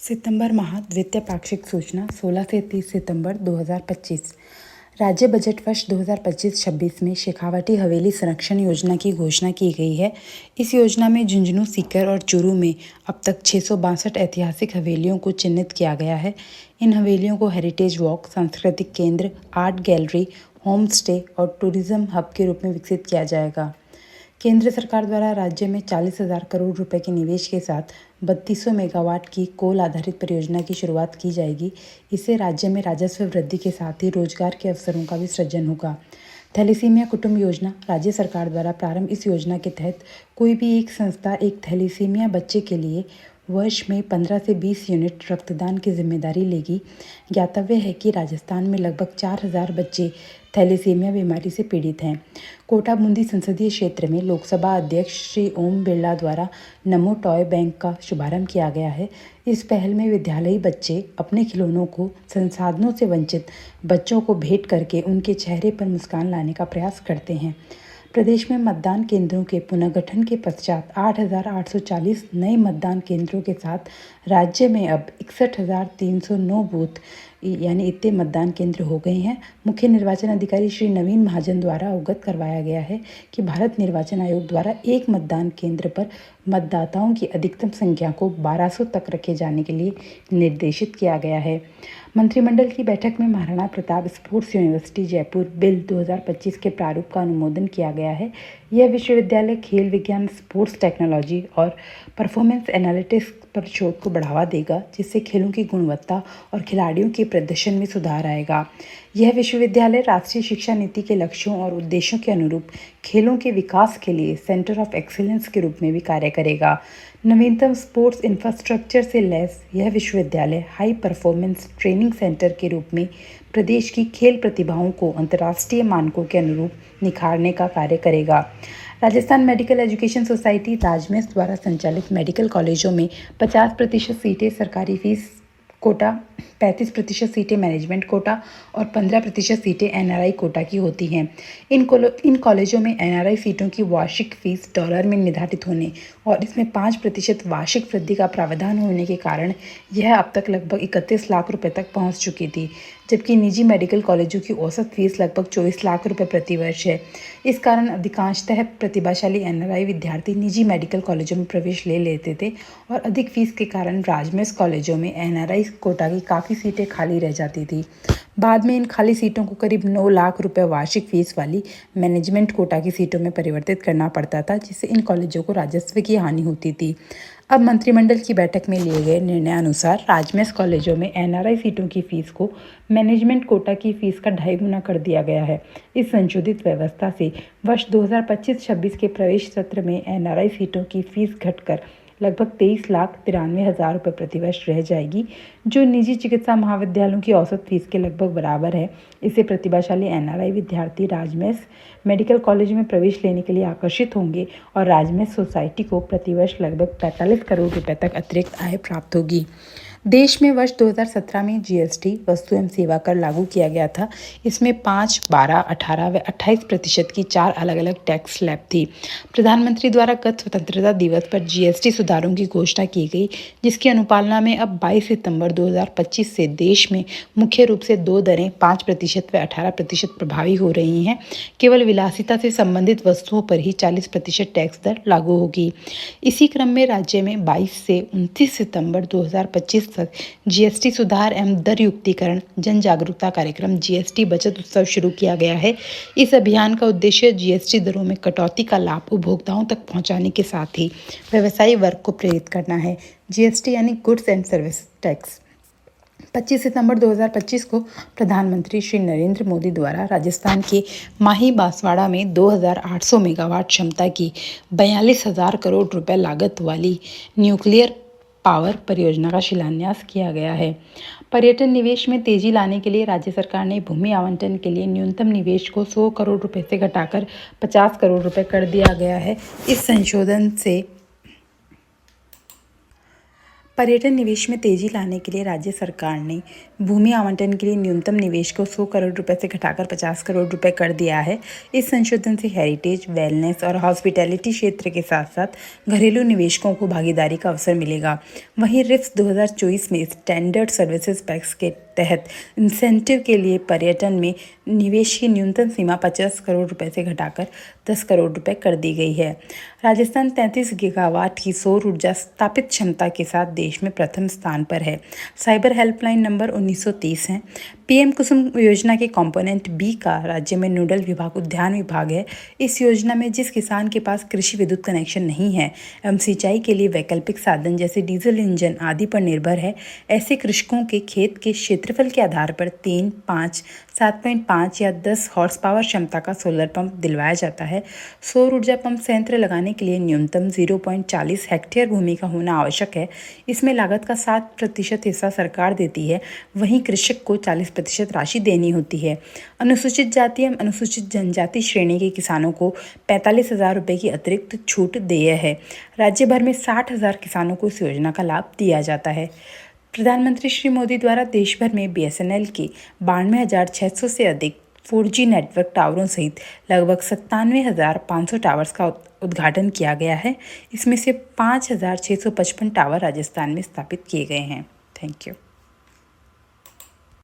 सितंबर माह द्वितीय पाक्षिक सूचना 16 से 30 सितंबर 2025। राज्य बजट वर्ष 2025-26 में शेखावाटी हवेली संरक्षण योजना की घोषणा की गई है। इस योजना में झुंझुनू, सीकर और चूरू में अब तक 662 ऐतिहासिक हवेलियों को चिन्हित किया गया है। इन हवेलियों को हेरिटेज वॉक, सांस्कृतिक केंद्र, आर्ट गैलरी, होम स्टे और टूरिज्म हब के रूप में विकसित किया जाएगा। केंद्र सरकार द्वारा राज्य में 40,000 करोड़ रुपए के निवेश के साथ 3200 मेगावाट की कोल आधारित परियोजना की शुरुआत की जाएगी। इससे राज्य में राजस्व वृद्धि के साथ ही रोजगार के अवसरों का भी सृजन होगा। थैलीसीमिया कुटुंब योजना राज्य सरकार द्वारा प्रारंभ इस योजना के तहत कोई भी एक संस्था एक थैलीसीमिया बच्चे के लिए वर्ष में 15 से 20 यूनिट रक्तदान की जिम्मेदारी लेगी। ज्ञातव्य है कि राजस्थान में लगभग 4,000 बच्चे थैलीसीमिया बीमारी से पीड़ित हैं। कोटा बूंदी संसदीय क्षेत्र में लोकसभा अध्यक्ष श्री ओम बिरला द्वारा नमो टॉय बैंक का शुभारंभ किया गया है। इस पहल में विद्यालयी बच्चे अपने खिलौनों को संसाधनों से वंचित बच्चों को भेंट करके उनके चेहरे पर मुस्कान लाने का प्रयास करते हैं। प्रदेश में मतदान केंद्रों के पुनर्गठन के पश्चात 8,840 नए मतदान केंद्रों के साथ राज्य में अब 61,309 बूथ यानी इतने मतदान केंद्र हो गए हैं। मुख्य निर्वाचन अधिकारी श्री नवीन महाजन द्वारा अवगत करवाया गया है कि भारत निर्वाचन आयोग द्वारा एक मतदान केंद्र पर मतदाताओं की अधिकतम संख्या को 1200 तक रखे जाने के लिए निर्देशित किया गया है। मंत्रिमंडल की बैठक में Maharana Pratap sports university Jaipur bill 2025 के प्रारूप का अनुमोदन किया गया है। यह विश्वविद्यालय खेल विज्ञान, स्पोर्ट्स टेक्नोलॉजी और परफॉर्मेंस एनालिटिक्स पर शोध को बढ़ावा देगा, जिससे खेलों की गुणवत्ता और खिलाड़ियों के प्रदर्शन में सुधार आएगा। यह विश्वविद्यालय राष्ट्रीय शिक्षा नीति के लक्ष्यों और उद्देश्यों के अनुरूप खेलों के विकास के लिए सेंटर ऑफ एक्सीलेंस के रूप में भी कार्य करेगा। नवीनतम स्पोर्ट्स इंफ्रास्ट्रक्चर से लैस यह विश्वविद्यालय हाई परफॉर्मेंस ट्रेनिंग सेंटर के रूप में प्रदेश की खेल प्रतिभाओं को अंतर्राष्ट्रीय मानकों के अनुरूप निखारने का कार्य करेगा। राजस्थान मेडिकल एजुकेशन सोसाइटी राजमेस द्वारा संचालित मेडिकल कॉलेजों में 50% सीटें सरकारी फीस कोटा, 35% सीटें मैनेजमेंट कोटा और 15% सीटें एनआरआई कोटा की होती हैं। इन कॉलेजों में एनआरआई सीटों की वार्षिक फीस डॉलर में निर्धारित होने और इसमें 5% वार्षिक वृद्धि का प्रावधान होने के कारण यह अब तक लगभग 31 लाख रुपए तक पहुंच चुकी थी, जबकि निजी मेडिकल कॉलेजों की औसत फीस लगभग 24 लाख रुपए प्रति वर्ष है। इस कारण अधिकांशतः प्रतिभाशाली एनआरआई विद्यार्थी निजी मेडिकल कॉलेजों में प्रवेश ले लेते थे और अधिक फीस के कारण राजमेस कॉलेजों में एनआरआई कोटा की काफ़ी सीटें खाली रह जाती थी। बाद में इन खाली सीटों को करीब 9 लाख रुपए वार्षिक फीस वाली मैनेजमेंट कोटा की सीटों में परिवर्तित करना पड़ता था, जिससे इन कॉलेजों को राजस्व की हानि होती थी। अब मंत्रिमंडल की बैठक में लिए गए निर्णयानुसार राजमेस कॉलेजों में एनआरआई सीटों की फीस को मैनेजमेंट कोटा की फीस का 2.5 गुना कर दिया गया है। इस संशोधित व्यवस्था से वर्ष 2025-26 के प्रवेश सत्र में एनआरआई सीटों की फीस घटकर लगभग 23,93,000 रुपये प्रतिवर्ष रह जाएगी, जो निजी चिकित्सा महाविद्यालयों की औसत फीस के लगभग बराबर है। इससे प्रतिभाशाली एनआरआई विद्यार्थी राजमेस मेडिकल कॉलेज में प्रवेश लेने के लिए आकर्षित होंगे और राजमेस सोसाइटी को प्रतिवर्ष लगभग 45 करोड़ रुपए तक अतिरिक्त आय प्राप्त होगी। देश में वर्ष 2017 में जीएसटी वस्तु एवं सेवा कर लागू किया गया था। इसमें 5, 12, 18 व 28% की 4 अलग अलग टैक्स स्लैब थी। प्रधानमंत्री द्वारा गत स्वतंत्रता दिवस पर जीएसटी सुधारों की घोषणा की गई, जिसकी अनुपालना में अब 22 सितंबर 2025 से देश में मुख्य रूप से 2 दरें 5% व 18% प्रभावी हो रही हैं। केवल विलासिता से संबंधित वस्तुओं पर ही 40% टैक्स दर लागू होगी। इसी क्रम में राज्य में 22 से 29 सितंबर 2025 तक जीएसटी सुधार एवं दर युक्तिकरण जन जागरूकता कार्यक्रम जीएसटी बचत उत्सव शुरू किया गया है। इस अभियान का उद्देश्य जीएसटी दरों में कटौती का लाभ उपभोक्ताओं तक पहुंचाने के साथ ही व्यवसायी वर्ग को प्रेरित करना है। जीएसटी यानी गुड्स एंड सर्विस टैक्स 25 सितंबर 2025 को प्रधानमंत्री श्री नरेंद्र मोदी द्वारा राजस्थान के माही बांसवाड़ा में 2,800 मेगावाट क्षमता की 42,000 करोड़ रुपए लागत वाली न्यूक्लियर पावर परियोजना का शिलान्यास किया गया है। पर्यटन निवेश में तेजी लाने के लिए राज्य सरकार ने भूमि आवंटन के लिए न्यूनतम निवेश को 100 करोड़ रुपए से घटाकर 50 करोड़ रुपए कर दिया गया है। इस संशोधन से पर्यटन निवेश में तेजी लाने के लिए राज्य सरकार ने भूमि आवंटन के लिए न्यूनतम निवेश को 100 करोड़ रुपए से घटाकर 50 करोड़ रुपए कर दिया है। इस संशोधन से हेरिटेज, वेलनेस और हॉस्पिटैलिटी क्षेत्र के साथ साथ घरेलू निवेशकों को भागीदारी का अवसर मिलेगा। वहीं रिफ्स 2024 में स्टैंडर्ड सर्विसेज पैक्स के तहत इंसेंटिव के लिए पर्यटन में निवेश की न्यूनतम सीमा 50 करोड़ रुपए से घटाकर 10 करोड़ रुपए कर दी गई है। राजस्थान 33 गीगावाट की सौर ऊर्जा स्थापित क्षमता के साथ देश में प्रथम स्थान पर है। साइबर हेल्पलाइन नंबर 1930 है। पीएम कुसुम योजना के कंपोनेंट बी का राज्य में नोडल विभाग उद्यान विभाग है। इस योजना में जिस किसान के पास कृषि विद्युत कनेक्शन नहीं है एवं सिंचाई के लिए वैकल्पिक साधन जैसे डीजल इंजन आदि पर निर्भर है, ऐसे कृषकों के खेत के क्षेत्रफल के आधार पर 3, 5, 7.5 या 10 हॉर्स पावर क्षमता का सोलर पंप दिलवाया जाता है। सौर ऊर्जा पंप संयंत्र लगाने के लिए न्यूनतम 0.40 हेक्टेयर भूमि का होना आवश्यक है। इसमें लागत का 7% हिस्सा सरकार देती है, वहीं कृषक को 40% राशि देनी होती है। अनुसूचित जाति एवं अनुसूचित जनजाति श्रेणी के किसानों को 45,000 रुपये की अतिरिक्त छूट देय है। राज्य भर में 60,000 किसानों को इस योजना का लाभ दिया जाता है। प्रधानमंत्री श्री मोदी द्वारा देश भर में BSNL के 92,600 से अधिक 4G नेटवर्क टावरों सहित लगभग 97,500 टावर्स का उद्घाटन किया गया है। इसमें से 5,655 टावर राजस्थान में स्थापित किए गए हैं। Thank you.